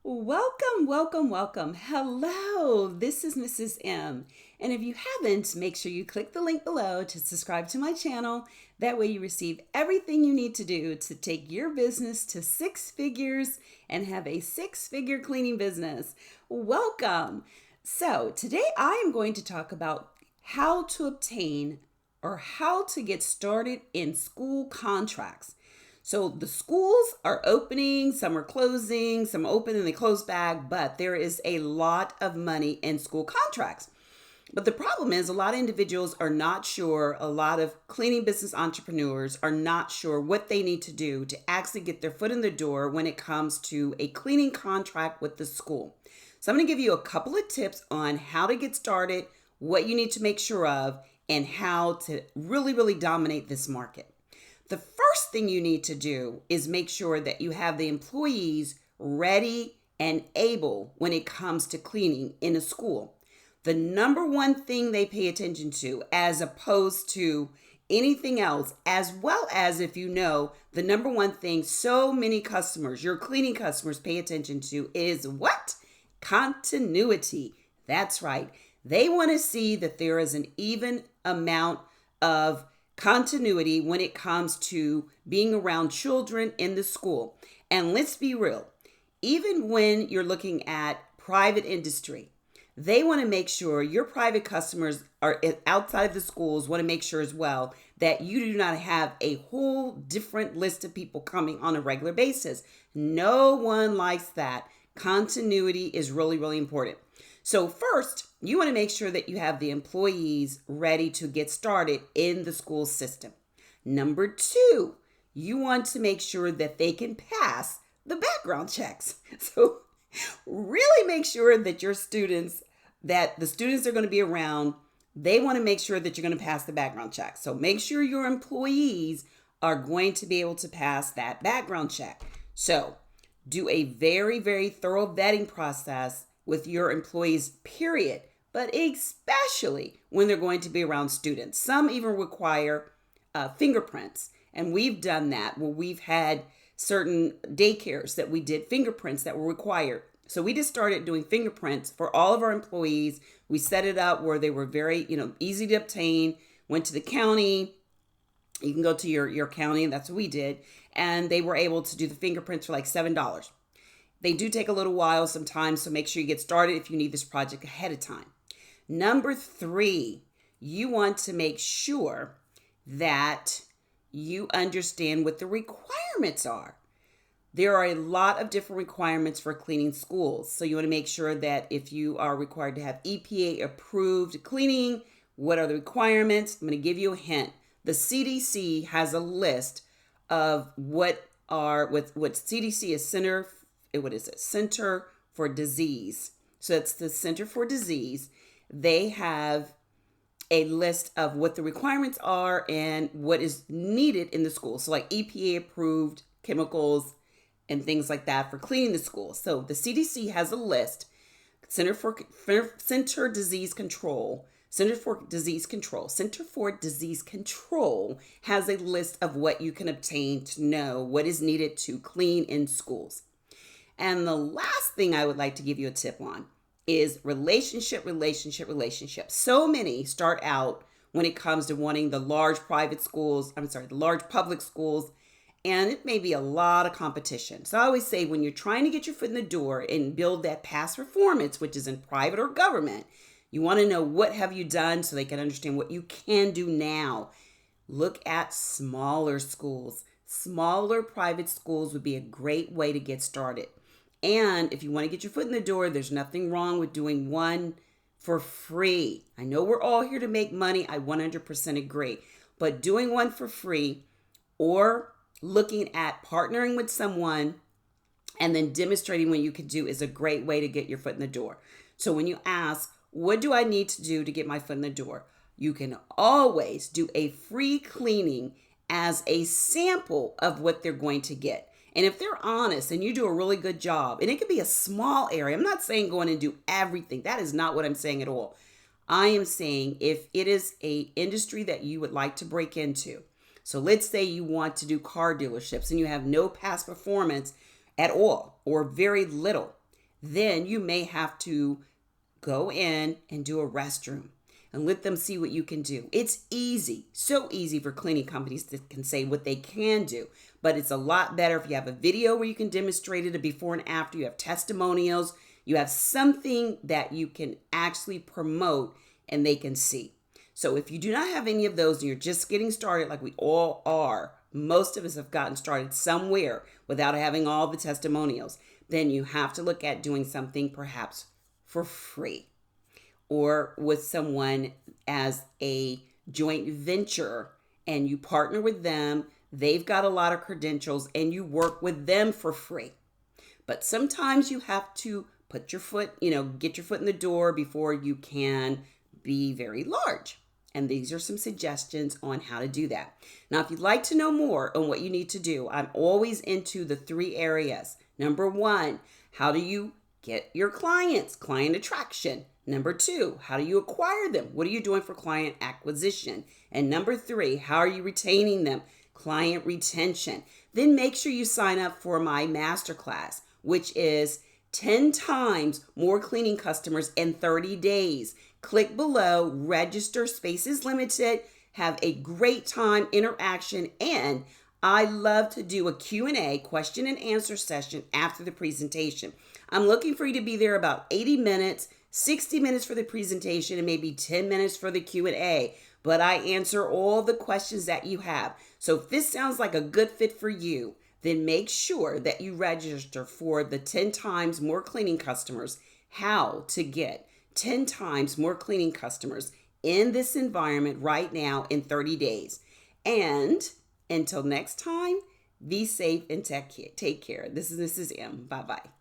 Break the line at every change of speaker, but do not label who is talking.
Welcome, welcome, welcome. Hello, this is Mrs. M. And if you haven't, make sure you click the link below to subscribe to my channel. That way you receive everything you need to do to take your business to six figures and have a six-figure cleaning business. Welcome. So today I am going to talk about how to obtain or how to get started in school contracts. So the schools are opening, some are closing, some open and they close back, but there is a lot of money in school contracts. But the problem is a lot of individuals are not sure, a lot of cleaning business entrepreneurs are not sure what they need to do to actually get their foot in the door when it comes to a cleaning contract with the school. So I'm going to give you a couple of tips on how to get started, what you need to make sure of, and how to really dominate this market. The first thing you need to do is make sure that you have the employees ready and able when it comes to cleaning in a school. The number one thing they pay attention to, as opposed to anything else, as well as if you know, the number one thing so many customers, your cleaning customers, pay attention to is what? Continuity. That's right. They want to see that there is an even amount of continuity when it comes to being around children in the school. And let's be real, even when you're looking at private industry, they want to make sure your private customers are outside of the schools, want to make sure as well that you do not have a whole different list of people coming on a regular basis. No one likes that. Continuity is really important. So first, you want to make sure that you have the employees ready to get started in the school system. Number two, you want to make sure that they can pass the background checks. So really make sure that your students, that the students are going to be around, they want to make sure that you're going to pass the background check. So make sure your employees are going to be able to pass that background check. So do a very thorough vetting process with your employees, period, but especially when they're going to be around students. Some even require fingerprints, and we've done that where we've had certain daycares that we did fingerprints that were required. So we just started doing fingerprints for all of our employees. We set it up where they were very, easy to obtain, went to the county. You can go to your county, and that's what we did. And they were able to do the fingerprints for like $7. They do take a little while sometimes, so make sure you get started if you need this project ahead of time. Number three, you want to make sure that you understand what the requirements are. There are a lot of different requirements for cleaning schools. So you want to make sure that if you are required to have EPA approved cleaning, what are the requirements? I'm going to give you a hint. The CDC has a list of what CDC is Center for Disease. So it's the Center for Disease. They have a list of what the requirements are and what is needed in the school. So like EPA approved chemicals and things like that for cleaning the school. So the CDC has a list. Center for Disease Control has a list of what you can obtain to know what is needed to clean in schools. And the last thing I would like to give you a tip on is relationship. So many start out when it comes to wanting the large public schools, and it may be a lot of competition. So I always say when you're trying to get your foot in the door and build that past performance, which is in private or government, you want to know what have you done so they can understand what you can do now. Look at smaller schools. Smaller private schools would be a great way to get started. And if you want to get your foot in the door, there's nothing wrong with doing one for free. I know we're all here to make money. I 100% agree. But doing one for free or looking at partnering with someone and then demonstrating what you can do is a great way to get your foot in the door. So when you ask, what do I need to do to get my foot in the door? You can always do a free cleaning as a sample of what they're going to get. And if they're honest and you do a really good job, and it could be a small area, I'm not saying go in and do everything. That is not what I'm saying at all. I am saying if it is an industry that you would like to break into. So let's say you want to do car dealerships and you have no past performance at all or very little. then you may have to go in and do a restroom and let them see what you can do. It's easy, so easy for cleaning companies that can say what they can do, but it's a lot better if you have a video where you can demonstrate it, a before and after, you have testimonials, you have something that you can actually promote and they can see. So if you do not have any of those and you're just getting started like we all are, most of us have gotten started somewhere without having all the testimonials, then you have to look at doing something perhaps for free or with someone as a joint venture and you partner with them. They've got a lot of credentials and you work with them for free. But sometimes you have to put your foot, get your foot in the door before you can be very large. And these are some suggestions on how to do that. Now, if you'd like to know more on what you need to do, I'm always into the 3 areas. Number 1, how do you get your clients? Client attraction. Number 2, how do you acquire them? What are you doing for client acquisition? And number 3, how are you retaining them? Client retention. Then make sure you sign up for my Masterclass, which is 10 times more cleaning customers in 30 days. Click below, register, space is limited, have a great time, interaction, and I love to do a Q&A, question and answer session after the presentation. I'm looking for you to be there about 80 minutes, 60 minutes for the presentation, and maybe 10 minutes for the Q&A. But I answer all the questions that you have. So if this sounds like a good fit for you, then make sure that you register for the 10 times more cleaning customers, how to get 10 times more cleaning customers in this environment right now in 30 days. And until next time, be safe and take care. This is Mrs. M. Bye-bye.